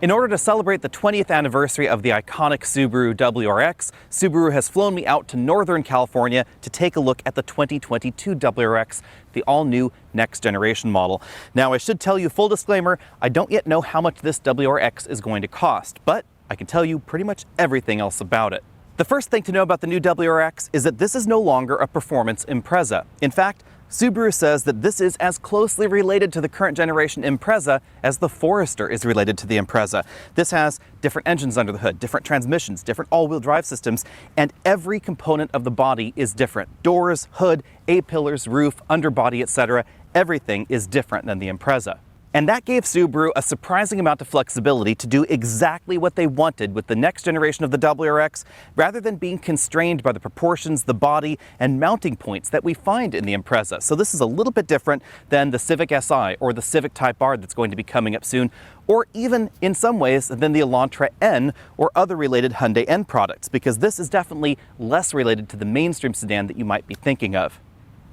In order to celebrate the 20th anniversary of the iconic Subaru WRX, Subaru has flown me out to Northern California to take a look at the 2022 WRX, the all-new next generation model. Now, I should tell you, full disclaimer, I don't yet know how much this WRX is going to cost, but I can tell you pretty much everything else about it. The first thing to know about the new WRX is that this is no longer a performance Impreza. In fact, Subaru says that this is as closely related to the current generation Impreza as the Forester is related to the Impreza. This has different engines under the hood, different transmissions, different all-wheel drive systems, and every component of the body is different. Doors, hood, A-pillars, roof, underbody, etc. Everything is different than the Impreza. And that gave Subaru a surprising amount of flexibility to do exactly what they wanted with the next generation of the WRX, rather than being constrained by the proportions, the body, and mounting points that we find in the Impreza. So this is a little bit different than the Civic Si or the Civic Type R that's going to be coming up soon, or even in some ways than the Elantra N or other related Hyundai N products, because this is definitely less related to the mainstream sedan that you might be thinking of.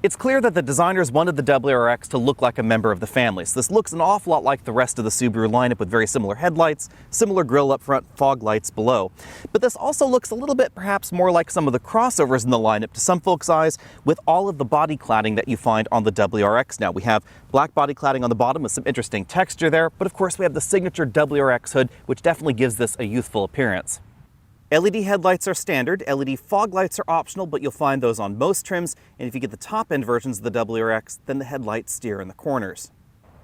It's clear that the designers wanted the WRX to look like a member of the family, so this looks an awful lot like the rest of the Subaru lineup with very similar headlights, similar grille up front, fog lights below. But this also looks a little bit perhaps more like some of the crossovers in the lineup to some folks' eyes, with all of the body cladding that you find on the WRX now. We have black body cladding on the bottom with some interesting texture there, but of course we have the signature WRX hood, which definitely gives this a youthful appearance. LED headlights are standard, LED fog lights are optional, but you'll find those on most trims, and if you get the top-end versions of the WRX, then the headlights steer in the corners.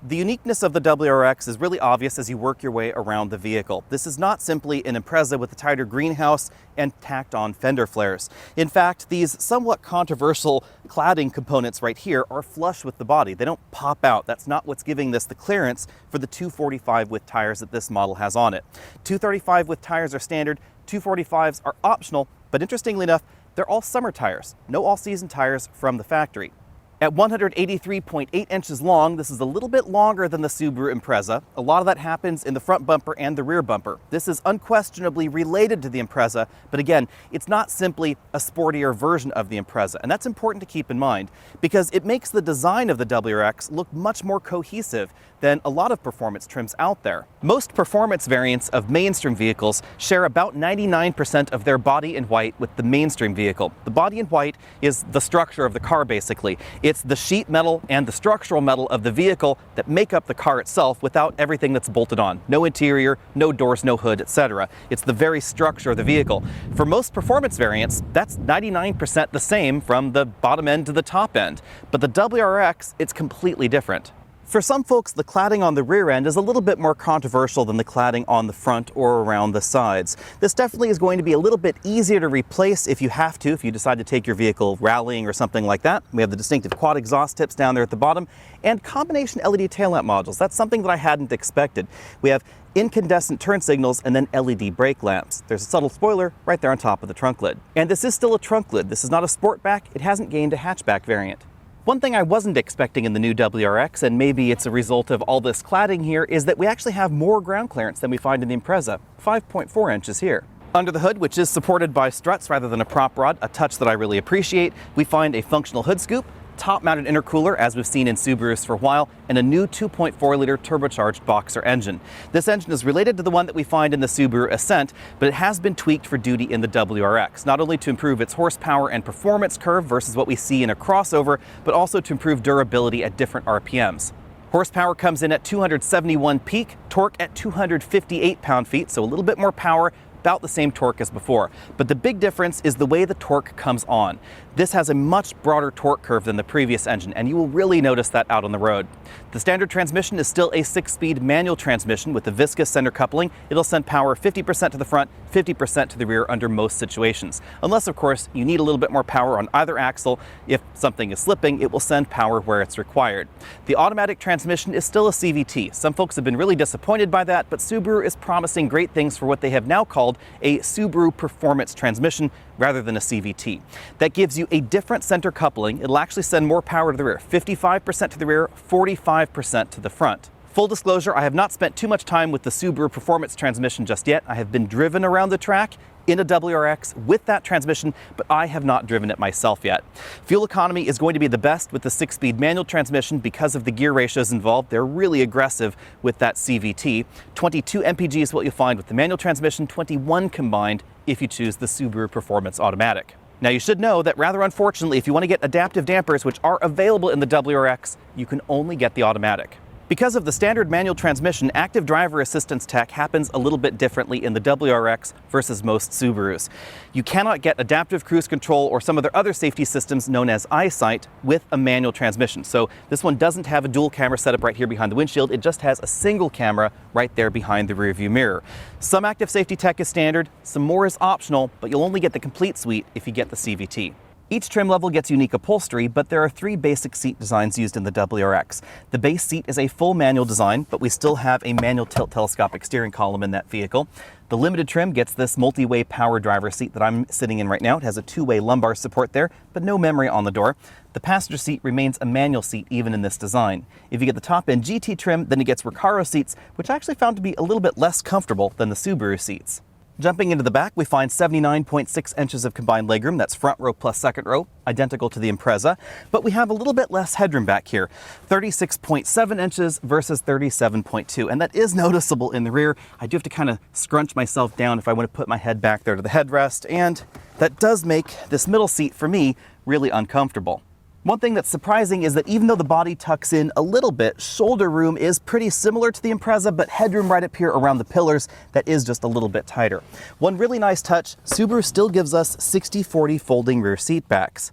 The uniqueness of the WRX is really obvious as you work your way around the vehicle. This is not simply an Impreza with a tighter greenhouse and tacked-on fender flares. In fact, these somewhat controversial cladding components right here are flush with the body. They don't pop out. That's not what's giving this the clearance for the 245 width tires that this model has on it. 235 width tires are standard, 245s are optional, but interestingly enough, they're all summer tires, no all-season tires from the factory. At 183.8 inches long, this is a little bit longer than the Subaru Impreza. A lot of that happens in the front bumper and the rear bumper. This is unquestionably related to the Impreza, but again, it's not simply a sportier version of the Impreza. And that's important to keep in mind because it makes the design of the WRX look much more cohesive than a lot of performance trims out there. Most performance variants of mainstream vehicles share about 99% of their body in white with the mainstream vehicle. The body in white is the structure of the car, basically. It's the sheet metal and the structural metal of the vehicle that make up the car itself without everything that's bolted on. No interior, no doors, no hood, etc. It's the very structure of the vehicle. For most performance variants, that's 99% the same from the bottom end to the top end. But the WRX, it's completely different. For some folks, the cladding on the rear end is a little bit more controversial than the cladding on the front or around the sides. This definitely is going to be a little bit easier to replace if you have to, if you decide to take your vehicle rallying or something like that. We have the distinctive quad exhaust tips down there at the bottom and combination LED tail lamp modules. That's something that I hadn't expected. We have incandescent turn signals and then LED brake lamps. There's a subtle spoiler right there on top of the trunk lid. And this is still a trunk lid. This is not a Sportback. It hasn't gained a hatchback variant. One thing I wasn't expecting in the new WRX, and maybe it's a result of all this cladding here, is that we actually have more ground clearance than we find in the Impreza, 5.4 inches here. Under the hood, which is supported by struts rather than a prop rod, a touch that I really appreciate, we find a functional hood scoop, top-mounted intercooler, as we've seen in Subarus for a while, and a new 2.4-liter turbocharged boxer engine. This engine is related to the one that we find in the Subaru Ascent, but it has been tweaked for duty in the WRX, not only to improve its horsepower and performance curve versus what we see in a crossover, but also to improve durability at different RPMs. Horsepower comes in at 271 peak, torque at 258 pound-feet, so a little bit more power, about the same torque as before. But the big difference is the way the torque comes on. This has a much broader torque curve than the previous engine, and you will really notice that out on the road. The standard transmission is still a 6-speed manual transmission with the viscous center coupling. It'll send power 50% to the front, 50% to the rear under most situations. Unless, of course, you need a little bit more power on either axle. If something is slipping, it will send power where it's required. The automatic transmission is still a CVT. Some folks have been really disappointed by that, but Subaru is promising great things for what they have now called a Subaru Performance transmission rather than a CVT. That gives you a different center coupling. It'll actually send more power to the rear, 55% to the rear, 45% to the front. Full disclosure, I have not spent too much time with the Subaru Performance transmission just yet. I have been driven around the track in a WRX with that transmission, but I have not driven it myself yet. Fuel economy is going to be the best with the 6-speed manual transmission because of the gear ratios involved. They're really aggressive with that CVT. 22 mpg is what you'll find with the manual transmission, 21 combined if you choose the Subaru Performance Automatic. Now you should know that rather unfortunately, if you want to get adaptive dampers, which are available in the WRX, you can only get the automatic. Because of the standard manual transmission, active driver assistance tech happens a little bit differently in the WRX versus most Subarus. You cannot get adaptive cruise control or some of their other safety systems known as eyesight with a manual transmission. So this one doesn't have a dual camera setup right here behind the windshield, it just has a single camera right there behind the rearview mirror. Some active safety tech is standard, some more is optional, but you'll only get the complete suite if you get the CVT. Each trim level gets unique upholstery, but there are 3 basic seat designs used in the WRX. The base seat is a full manual design, but we still have a manual tilt telescopic steering column in that vehicle. The limited trim gets this multi-way power driver seat that I'm sitting in right now. It has a 2-way lumbar support there, but no memory on the door. The passenger seat remains a manual seat even in this design. If you get the top-end GT trim, then it gets Recaro seats, which I actually found to be a little bit less comfortable than the Subaru seats. Jumping into the back, we find 79.6 inches of combined legroom. That's front row plus second row, identical to the Impreza. But we have a little bit less headroom back here, 36.7 inches versus 37.2. And that is noticeable in the rear. I do have to kind of scrunch myself down if I want to put my head back there to the headrest. And that does make this middle seat, for me, really uncomfortable. One thing that's surprising is that even though the body tucks in a little bit, shoulder room is pretty similar to the Impreza, but headroom right up here around the pillars, that is just a little bit tighter. One really nice touch, Subaru still gives us 60/40 folding rear seat backs.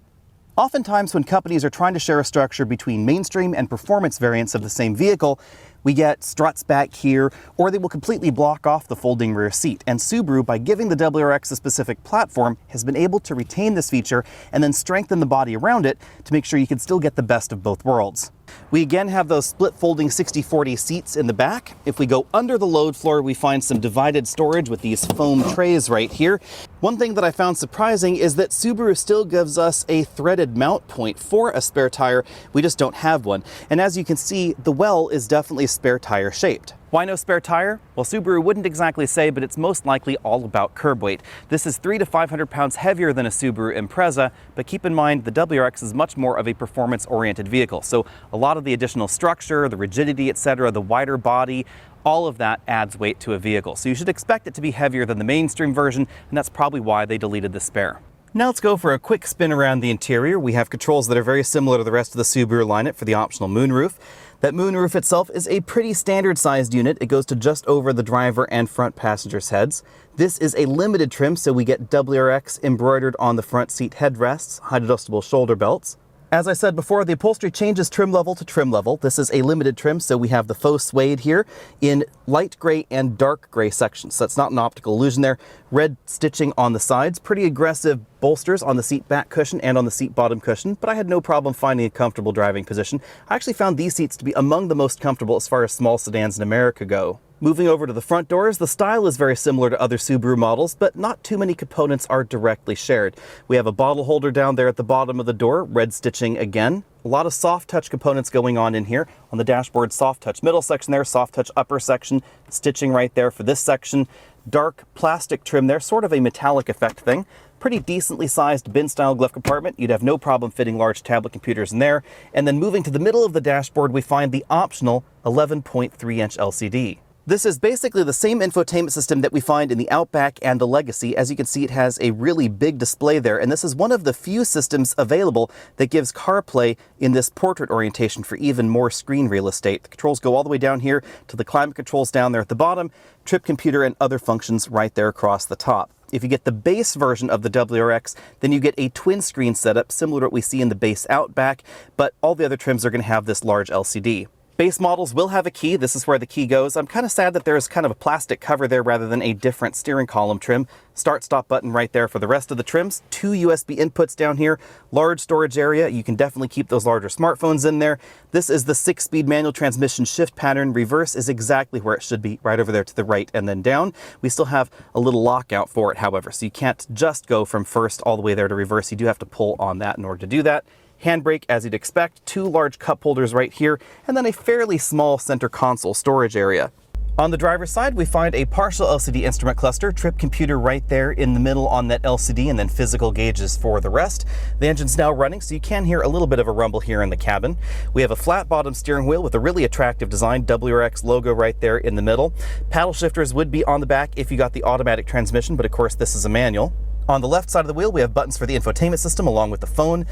Oftentimes when companies are trying to share a structure between mainstream and performance variants of the same vehicle, we get struts back here, or they will completely block off the folding rear seat. And Subaru, by giving the WRX a specific platform, has been able to retain this feature and then strengthen the body around it to make sure you can still get the best of both worlds. We again have those split folding 60/40 seats in the back. If we go under the load floor, we find some divided storage with these foam trays right here. One thing that I found surprising is that Subaru still gives us a threaded mount point for a spare tire. We just don't have one. And as you can see, the well is definitely spare tire shaped. Why no spare tire? Well, Subaru wouldn't exactly say, but it's most likely all about curb weight. This is 300 to 500 pounds heavier than a Subaru Impreza, but keep in mind the WRX is much more of a performance-oriented vehicle. So a lot of the additional structure, the rigidity, etc., the wider body, all of that adds weight to a vehicle. So you should expect it to be heavier than the mainstream version, and that's probably why they deleted the spare. Now let's go for a quick spin around the interior. We have controls that are very similar to the rest of the Subaru lineup for the optional moonroof. That moonroof itself is a pretty standard sized unit. It goes to just over the driver and front passengers' heads. This is a limited trim, so we get WRX embroidered on the front seat headrests, height adjustable shoulder belts. As I said before, the upholstery changes trim level to trim level. This is a limited trim, so we have the faux suede here in light gray and dark gray sections. So that's not an optical illusion there. Red stitching on the sides, pretty aggressive bolsters on the seat back cushion and on the seat bottom cushion, but I had no problem finding a comfortable driving position. I actually found these seats to be among the most comfortable as far as small sedans in America go. Moving over to the front doors, the style is very similar to other Subaru models, but not too many components are directly shared. We have a bottle holder down there at the bottom of the door, red stitching again. A lot of soft touch components going on in here. On the dashboard, soft touch middle section there, soft touch upper section, stitching right there for this section. Dark plastic trim there, sort of a metallic effect thing. Pretty decently sized bin-style glove compartment. You'd have no problem fitting large tablet computers in there. And then moving to the middle of the dashboard, we find the optional 11.3-inch LCD. This is basically the same infotainment system that we find in the Outback and the Legacy. As you can see, it has a really big display there, and this is one of the few systems available that gives CarPlay in this portrait orientation for even more screen real estate. The controls go all the way down here to the climate controls down there at the bottom, trip computer and other functions right there across the top. If you get the base version of the WRX, then you get a twin screen setup similar to what we see in the base Outback, but all the other trims are going to have this large LCD. Base models will have a key. This is where the key goes. I'm kind of sad that there's kind of a plastic cover there rather than a different steering column trim. Start-stop button right there for the rest of the trims. 2 USB inputs down here. Large storage area. You can definitely keep those larger smartphones in there. This is the 6-speed manual transmission shift pattern. Reverse is exactly where it should be, right over there to the right and then down. We still have a little lockout for it, however, so you can't just go from first all the way there to reverse. You do have to pull on that in order to do that. handbrake as you'd expect, 2 large cup holders right here, and then a fairly small center console storage area. On the driver's side, we find a partial LCD instrument cluster, trip computer right there in the middle on that LCD, and then physical gauges for the rest. The engine's now running, so you can hear a little bit of a rumble here in the cabin. We have a flat bottom steering wheel with a really attractive design, WRX logo right there in the middle. Paddle shifters would be on the back if you got the automatic transmission, but of course this is a manual. On the left side of the wheel, we have buttons for the infotainment system along with the phone.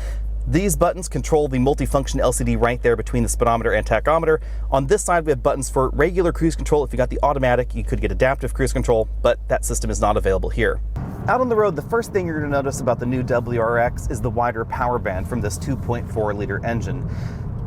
These buttons control the multifunction LCD right there between the speedometer and tachometer. On this side, we have buttons for regular cruise control. If you got the automatic, you could get adaptive cruise control, but that system is not available here. Out on the road, the first thing you're going to notice about the new WRX is the wider power band from this 2.4-liter engine.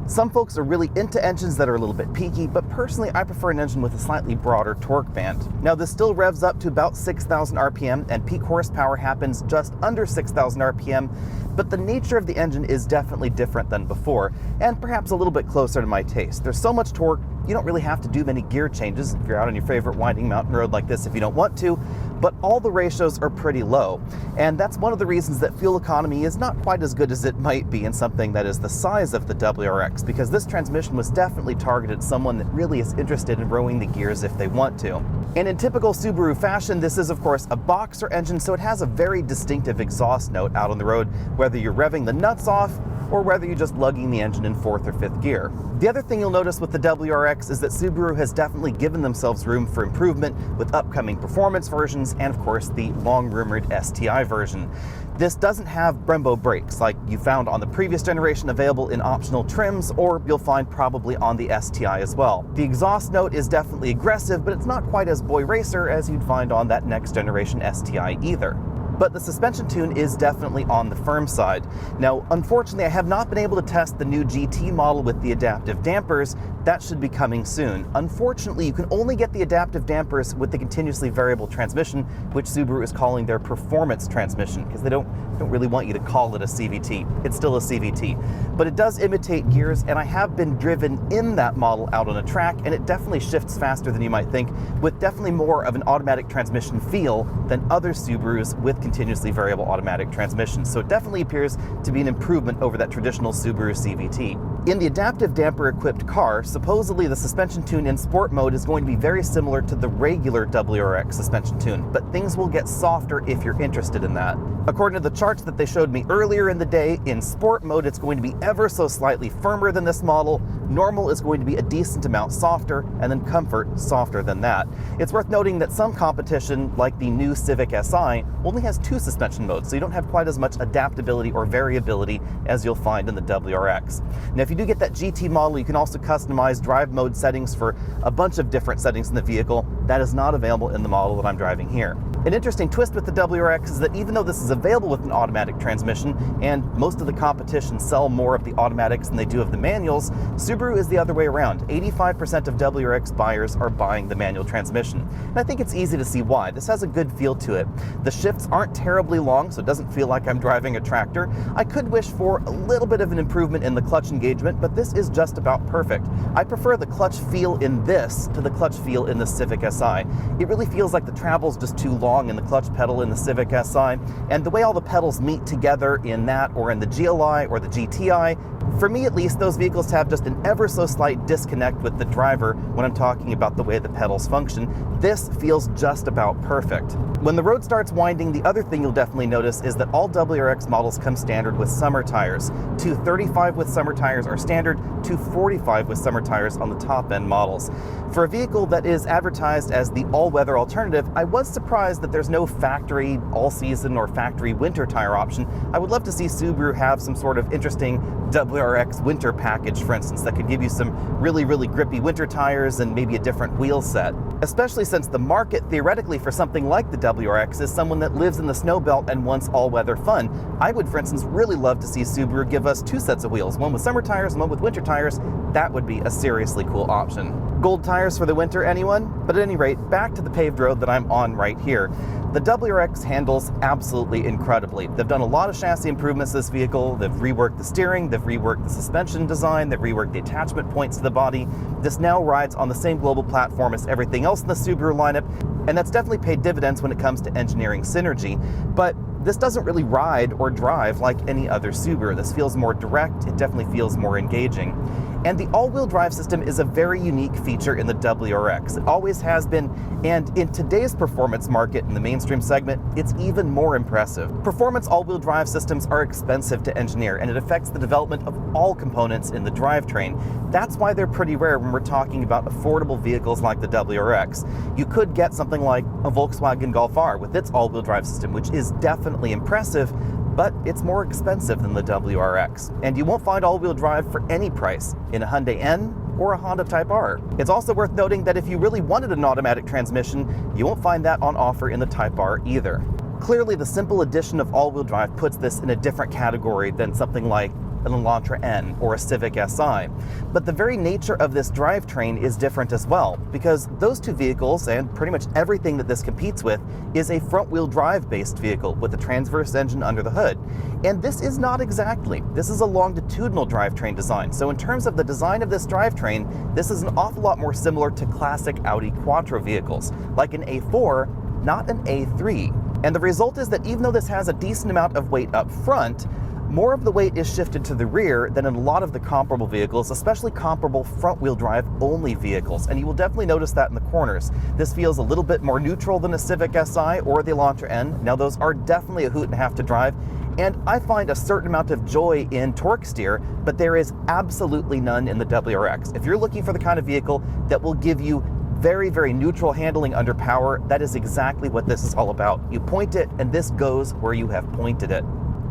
Some folks are really into engines that are a little bit peaky, but personally I prefer an engine with a slightly broader torque band. Now this still revs up to about 6,000 RPM and peak horsepower happens just under 6,000 RPM, but the nature of the engine is definitely different than before, and perhaps a little bit closer to my taste. There's so much torque, you don't really have to do many gear changes if you're out on your favorite winding mountain road like this if you don't want to, but all the ratios are pretty low. And that's one of the reasons that fuel economy is not quite as good as it might be in something that is the size of the WRX, because this transmission was definitely targeted at someone that really is interested in rowing the gears if they want to. And in typical Subaru fashion, this is of course a boxer engine, so it has a very distinctive exhaust note out on the road, whether you're revving the nuts off or whether you're just lugging the engine in 4th or 5th gear. The other thing you'll notice with the WRX is that Subaru has definitely given themselves room for improvement with upcoming performance versions and of course the long-rumored STI version. This doesn't have Brembo brakes like you found on the previous generation, available in optional trims, or you'll find probably on the STI as well. The exhaust note is definitely aggressive, but it's not quite as boy racer as you'd find on that next generation STI either. But the suspension tune is definitely on the firm side. Now, unfortunately, I have not been able to test the new GT model with the adaptive dampers. That should be coming soon. Unfortunately, you can only get the adaptive dampers with the continuously variable transmission, which Subaru is calling their performance transmission, because they don't really want you to call it a CVT. It's still a CVT. But it does imitate gears, and I have been driven in that model out on a track, and it definitely shifts faster than you might think, with definitely more of an automatic transmission feel than other Subarus with continuously variable automatic transmissions. So it definitely appears to be an improvement over that traditional Subaru CVT. In the adaptive damper equipped car, supposedly the suspension tune in sport mode is going to be very similar to the regular WRX suspension tune, but things will get softer if you're interested in that. According to the charts that they showed me earlier in the day, in sport mode it's going to be ever so slightly firmer than this model, normal is going to be a decent amount softer, and then comfort softer than that. It's worth noting that some competition, like the new Civic Si, only has 2 suspension modes, so you don't have quite as much adaptability or variability as you'll find in the WRX. Now if you do get that GT model, you can also customize drive mode settings for a bunch of different settings in the vehicle. That is not available in the model that I'm driving here. An interesting twist with the WRX is that even though this is available with an automatic transmission, and most of the competition sell more of the automatics than they do of the manuals, Subaru is the other way around. 85% of WRX buyers are buying the manual transmission. And I think it's easy to see why. This has a good feel to it. The shifts aren't terribly long, so it doesn't feel like I'm driving a tractor. I could wish for a little bit of an improvement in the clutch engagement, but this is just about perfect. I prefer the clutch feel in this to the clutch feel in the Civic Si. It really feels like the travel's just too long in the clutch pedal in the Civic Si, and the way all the pedals meet together in that or in the GLI or the GTI, for me at least, those vehicles have just an ever so slight disconnect with the driver when I'm talking about the way the pedals function. This feels just about perfect. When the road starts winding, the other thing you'll definitely notice is that all WRX models come standard with summer tires. 235 with summer tires are standard, 245 with summer tires on the top end models. For a vehicle that is advertised as the all-weather alternative, I was surprised that there's no factory all-season or factory winter tire option. I would love to see Subaru have some sort of interesting WRX winter package, for instance, that could give you some really grippy winter tires and maybe a different wheel set. Especially since the market, theoretically, for something like the WRX is someone that lives in the snow belt and wants all-weather fun. I would, for instance, really love to see Subaru give us 2 sets of wheels, one with summer tires and one with winter tires. That would be a seriously cool option. Gold tires for the winter, anyone? But at any rate, back to the paved road that I'm on right here. The WRX handles absolutely incredibly. They've done a lot of chassis improvements to this vehicle. They've reworked the steering, they've reworked the suspension design, they've reworked the attachment points to the body. This now rides on the same global platform as everything else in the Subaru lineup, and that's definitely paid dividends when it comes to engineering synergy. But this doesn't really ride or drive like any other Subaru. This feels more direct, it definitely feels more engaging. And the all-wheel drive system is a very unique feature in the WRX. It always has been, and in today's performance market in the mainstream segment, it's even more impressive. Performance all-wheel drive systems are expensive to engineer, and it affects the development of all components in the drivetrain. That's why they're pretty rare when we're talking about affordable vehicles like the WRX. You could get something like a Volkswagen Golf R with its all-wheel drive system, which is definitely impressive, but it's more expensive than the WRX. And you won't find all-wheel drive for any price in a Hyundai N or a Honda Type R. It's also worth noting that if you really wanted an automatic transmission, you won't find that on offer in the Type R either. Clearly, the simple addition of all-wheel drive puts this in a different category than something like an Elantra N or a Civic Si. But the very nature of this drivetrain is different as well, because those two vehicles, and pretty much everything that this competes with, is a front-wheel drive-based vehicle with a transverse engine under the hood. And this is not exactly. This is a longitudinal drivetrain design. So in terms of the design of this drivetrain, this is an awful lot more similar to classic Audi Quattro vehicles, like an A4, not an A3. And the result is that even though this has a decent amount of weight up front, more of the weight is shifted to the rear than in a lot of the comparable vehicles, especially comparable front-wheel drive only vehicles. And you will definitely notice that in the corners. This feels a little bit more neutral than a Civic Si or the Elantra N. Now those are definitely a hoot and a half to drive, and I find a certain amount of joy in torque steer, but there is absolutely none in the WRX. If you're looking for the kind of vehicle that will give you very, very neutral handling under power, that is exactly what this is all about. You point it, and this goes where you have pointed it.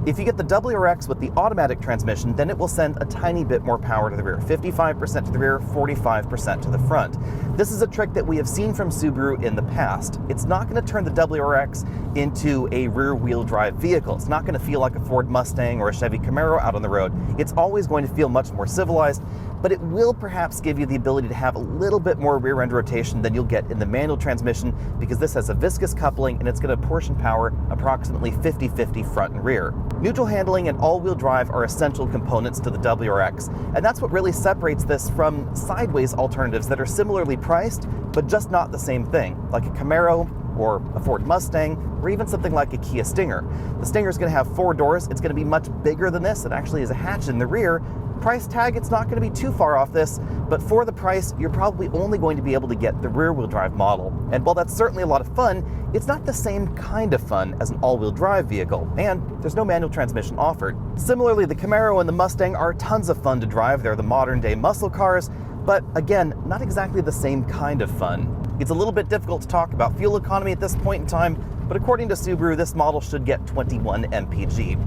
If you get the WRX with the automatic transmission, then it will send a tiny bit more power to the rear, 55% to the rear, 45% to the front. This is a trick that we have seen from Subaru in the past. It's not going to turn the WRX into a rear-wheel drive vehicle. It's not going to feel like a Ford Mustang or a Chevy Camaro out on the road. It's always going to feel much more civilized, but it will perhaps give you the ability to have a little bit more rear-end rotation than you'll get in the manual transmission, because this has a viscous coupling and it's going to portion power approximately 50-50 front and rear. Neutral handling and all-wheel drive are essential components to the WRX, and that's what really separates this from sideways alternatives that are similarly priced, but just not the same thing, like a Camaro or a Ford Mustang, or even something like a Kia Stinger. The Stinger is going to have 4 doors, it's going to be much bigger than this, it actually has a hatch in the rear. Price tag, it's not going to be too far off this, but for the price, you're probably only going to be able to get the rear-wheel drive model. And while that's certainly a lot of fun, it's not the same kind of fun as an all-wheel drive vehicle, and there's no manual transmission offered. Similarly, the Camaro and the Mustang are tons of fun to drive. They're the modern-day muscle cars, but again, not exactly the same kind of fun. It's a little bit difficult to talk about fuel economy at this point in time, but according to Subaru, this model should get 21 mpg.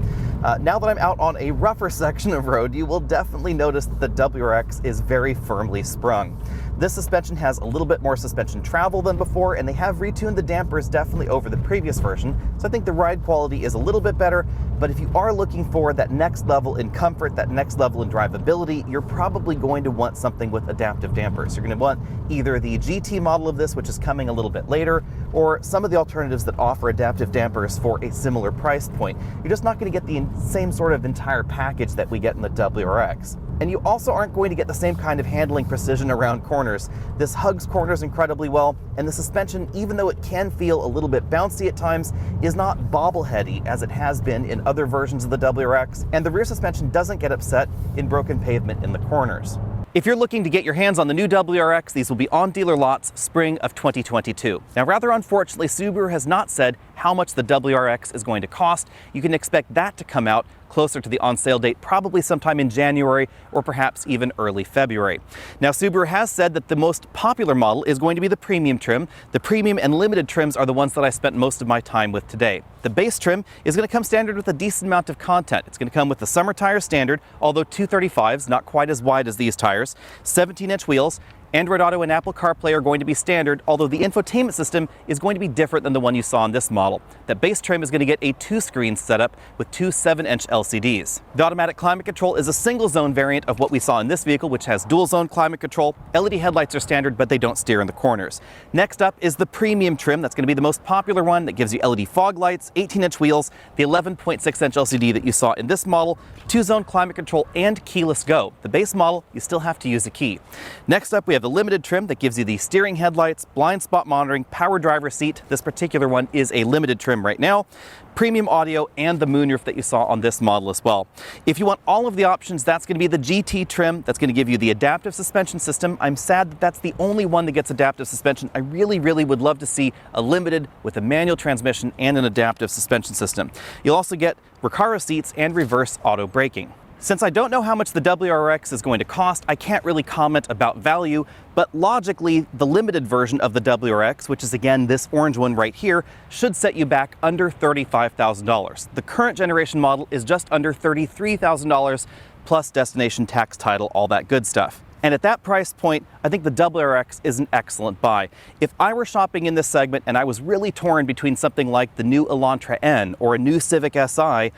Now that I'm out on a rougher section of road, you will definitely notice that the WRX is very firmly sprung. This suspension has a little bit more suspension travel than before, and they have retuned the dampers definitely over the previous version, so I think the ride quality is a little bit better. But if you are looking for that next level in comfort, that next level in drivability, you're probably going to want something with adaptive dampers. You're going to want either the GT model of this, which is coming a little bit later, or some of the alternatives that offer adaptive dampers for a similar price point. You're just not going to get the same sort of entire package that we get in the WRX. And you also aren't going to get the same kind of handling precision around corners. This hugs corners incredibly well, and the suspension, even though it can feel a little bit bouncy at times, is not bobbleheady as it has been in other versions of the WRX, and the rear suspension doesn't get upset in broken pavement in the corners. If you're looking to get your hands on the new WRX, these will be on dealer lots spring of 2022. Now, rather unfortunately, Subaru has not said how much the WRX is going to cost. You can expect that to come out closer to the on-sale date, probably sometime in January or perhaps even early February. Now, Subaru has said that the most popular model is going to be the premium trim. The premium and limited trims are the ones that I spent most of my time with today. The base trim is going to come standard with a decent amount of content. It's going to come with the summer tire standard, although 235s, not quite as wide as these tires, 17-inch wheels. Android Auto and Apple CarPlay are going to be standard, although the infotainment system is going to be different than the one you saw on this model. The base trim is going to get a 2-screen setup with 2 7-inch LCDs. The automatic climate control is a single-zone variant of what we saw in this vehicle, which has dual-zone climate control. LED headlights are standard, but they don't steer in the corners. Next up is the premium trim. That's going to be the most popular one. That gives you LED fog lights, 18-inch wheels, the 11.6-inch LCD that you saw in this model, 2-zone climate control, and keyless go. The base model, you still have to use a key. Next up, we have the limited trim that gives you the steering headlights, blind spot monitoring, power driver seat. This particular one is a limited trim right now. Premium audio, and the moonroof that you saw on this model as well. If you want all of the options, that's going to be the GT trim. That's going to give you the adaptive suspension system. I'm sad that that's the only one that gets adaptive suspension. I really would love to see a limited with a manual transmission and an adaptive suspension system. You'll also get Recaro seats and reverse auto braking. Since I don't know how much the WRX is going to cost, I can't really comment about value, but logically, the limited version of the WRX, which is again this orange one right here, should set you back under $35,000. The current generation model is just under $33,000, plus destination tax, title, all that good stuff. And at that price point, I think the WRX is an excellent buy. If I were shopping in this segment and I was really torn between something like the new Elantra N or a new Civic Si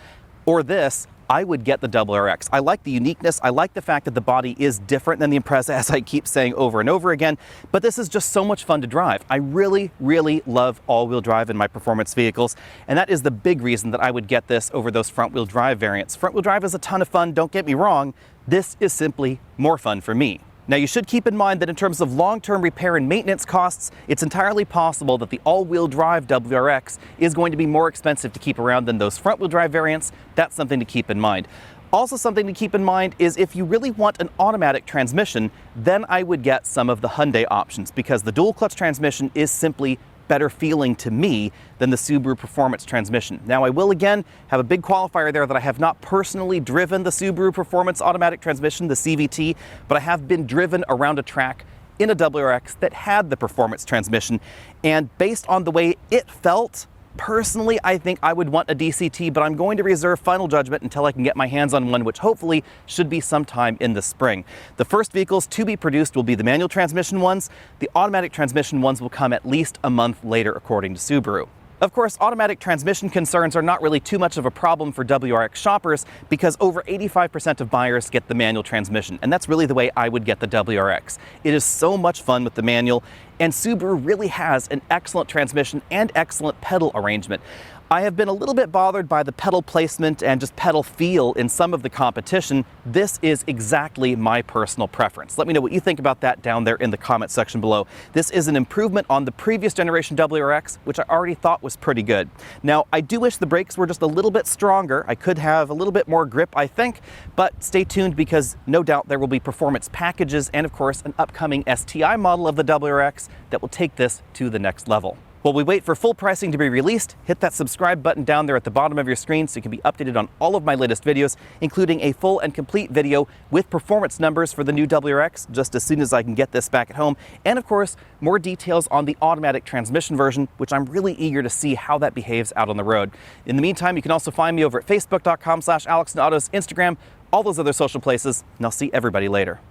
or this, I would get the WRX. I like the uniqueness. I like the fact that the body is different than the Impreza, as I keep saying over and over again, but this is just so much fun to drive. I really love all-wheel drive in my performance vehicles, and that is the big reason that I would get this over those front-wheel drive variants. Front-wheel drive is a ton of fun, don't get me wrong. This is simply more fun for me. Now, you should keep in mind that in terms of long-term repair and maintenance costs, it's entirely possible that the all-wheel drive WRX is going to be more expensive to keep around than those front-wheel drive variants. That's something to keep in mind. Also, something to keep in mind is if you really want an automatic transmission, then I would get some of the Hyundai options, because the dual clutch transmission is simply better feeling to me than the Subaru Performance transmission. Now, I will again have a big qualifier there that I have not personally driven the Subaru Performance automatic transmission, the CVT, but I have been driven around a track in a WRX that had the Performance transmission, and based on the way it felt, personally, I think I would want a DCT, but I'm going to reserve final judgment until I can get my hands on one, which hopefully should be sometime in the spring. The first vehicles to be produced will be the manual transmission ones. The automatic transmission ones will come at least a month later, according to Subaru. Of course, automatic transmission concerns are not really too much of a problem for WRX shoppers, because over 85% of buyers get the manual transmission, and that's really the way I would get the WRX. It is so much fun with the manual, and Subaru really has an excellent transmission and excellent pedal arrangement. I have been a little bit bothered by the pedal placement and just pedal feel in some of the competition. This is exactly my personal preference. Let me know what you think about that down there in the comment section below. This is an improvement on the previous generation WRX, which I already thought was pretty good. Now, I do wish the brakes were just a little bit stronger. I could have a little bit more grip, I think, but stay tuned, because no doubt there will be performance packages and, of course, an upcoming STI model of the WRX that will take this to the next level. While we wait for full pricing to be released, hit that subscribe button down there at the bottom of your screen so you can be updated on all of my latest videos, including a full and complete video with performance numbers for the new WRX just as soon as I can get this back at home, and of course, more details on the automatic transmission version, which I'm really eager to see how that behaves out on the road. In the meantime, you can also find me over at facebook.com/AlexandAutos, Instagram, all those other social places, and I'll see everybody later.